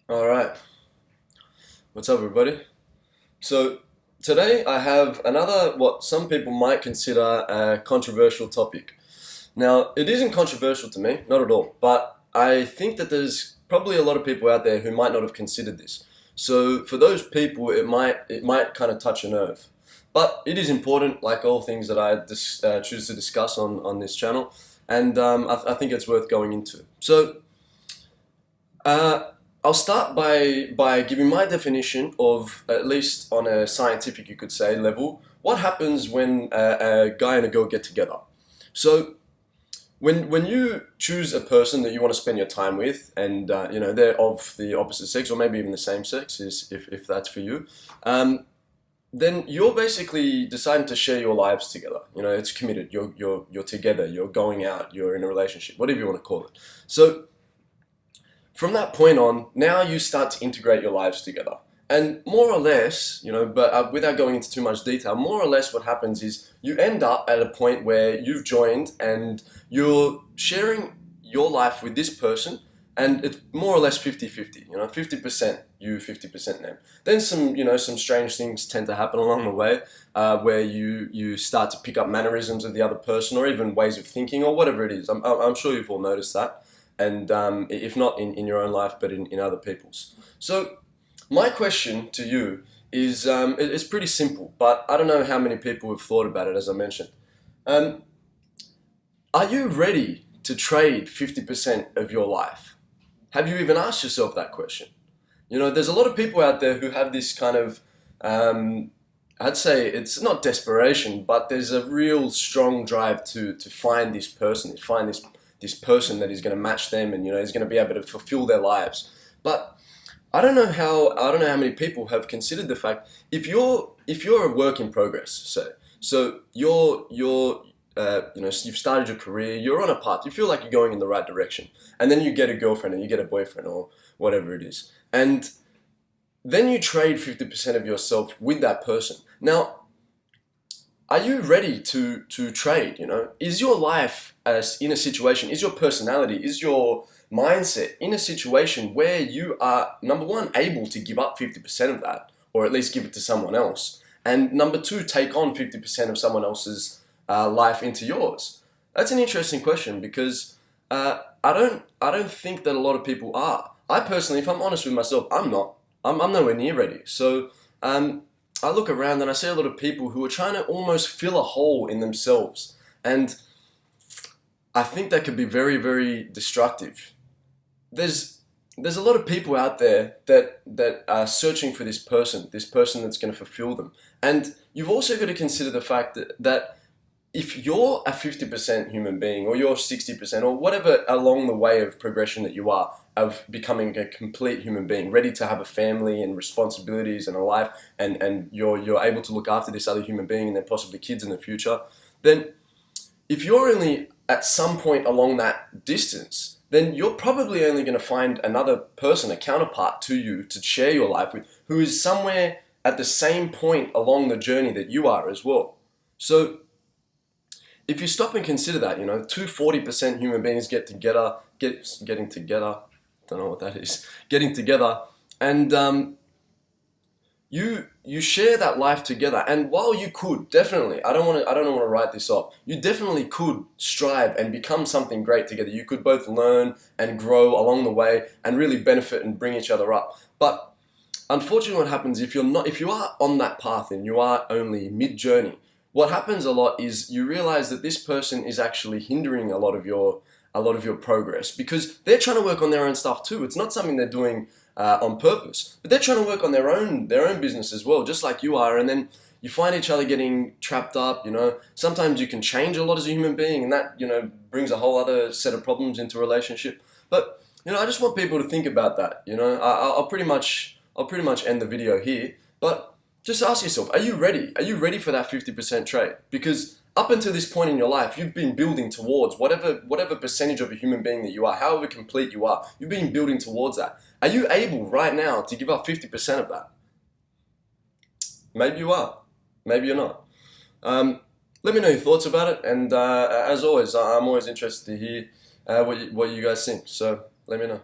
All right. What's up, everybody? So, today I have another, what some people might consider a controversial topic. Now, it isn't controversial to me, not at all, but I think that there's probably a lot of people out there who might not have considered this. So, for those people, it might kind of touch a nerve. But it is important, like all things that I choose to discuss on this channel, and I think it's worth going into. So, uh, I'll start by giving my definition of, at least on a scientific, you could say, level, what happens when a guy and a girl get together. So when you choose a person that you want to spend your time with, and they're of the opposite sex or maybe even the same sex, if that's for you, then you're basically deciding to share your lives together. It's committed. You're together. You're going out. You're in a relationship. Whatever you want to call it. So from that point on, now you start to integrate your lives together. And more or less, but without going into too much detail, more or less what happens is you end up at a point where you've joined and you're sharing your life with this person, and it's more or less 50-50, 50% you, 50% them. Then some strange things tend to happen along the way, where you start to pick up mannerisms of the other person, or even ways of thinking, or whatever it is. I'm sure you've all noticed that, and if not in your own life, but in other people's. So my question to you is, it's pretty simple, but I don't know how many people have thought about it, as I mentioned. Um, are you ready to trade 50% of your life? Have you even asked yourself that question? There's a lot of people out there who have this kind of, I'd say it's not desperation, but there's a real strong drive to find this person, to find this person that is going to match them, and is going to be able to fulfill their lives. But I don't know how many people have considered the fact, if you're a work in progress, so you've started your career, you're on a path, you feel like you're going in the right direction, and then you get a girlfriend, and you get a boyfriend, or whatever it is, and then you trade 50% of yourself with that person. Now, are you ready to trade? Is your life in a situation? Is your personality? Is your mindset in a situation where you are, number one, able to give up 50% of that, or at least give it to someone else, and number two, take on 50% of someone else's life into yours? That's an interesting question, because I don't think that a lot of people are. I personally, if I'm honest with myself, I'm not. I'm nowhere near ready. So I look around and I see a lot of people who are trying to almost fill a hole in themselves, and I think that could be very, very destructive. There's a lot of people out there that are searching for this person that's going to fulfill them, and you've also got to consider the fact that if you're a 50% human being, or you're 60%, or whatever along the way of progression that you are, of becoming a complete human being, ready to have a family and responsibilities and a life, and you're able to look after this other human being and then possibly kids in the future, then if you're only at some point along that distance, then you're probably only going to find another person, a counterpart to you, to share your life with, who is somewhere at the same point along the journey that you are as well. So if you stop and consider that, two 40% human beings getting together, don't know what that is, getting together, and you share that life together. And while you could definitely, I don't want to write this off, you definitely could strive and become something great together. You could both learn and grow along the way and really benefit and bring each other up. But unfortunately, what happens if you are on that path and you are only mid-journey, what happens a lot is you realize that this person is actually hindering a lot of your progress, because they're trying to work on their own stuff too. It's not something they're doing on purpose, but they're trying to work on their own business as well, just like you are. And then you find each other getting trapped up. Sometimes you can change a lot as a human being, and that brings a whole other set of problems into a relationship. But I just want people to think about that. I'll pretty much end the video here, but just ask yourself, are you ready? Are you ready for that 50% trade? Because up until this point in your life, you've been building towards whatever percentage of a human being that you are, however complete you are, you've been building towards that. Are you able right now to give up 50% of that? Maybe you are. Maybe you're not. Let me know your thoughts about it, and as always, I'm always interested to hear what you guys think. So let me know.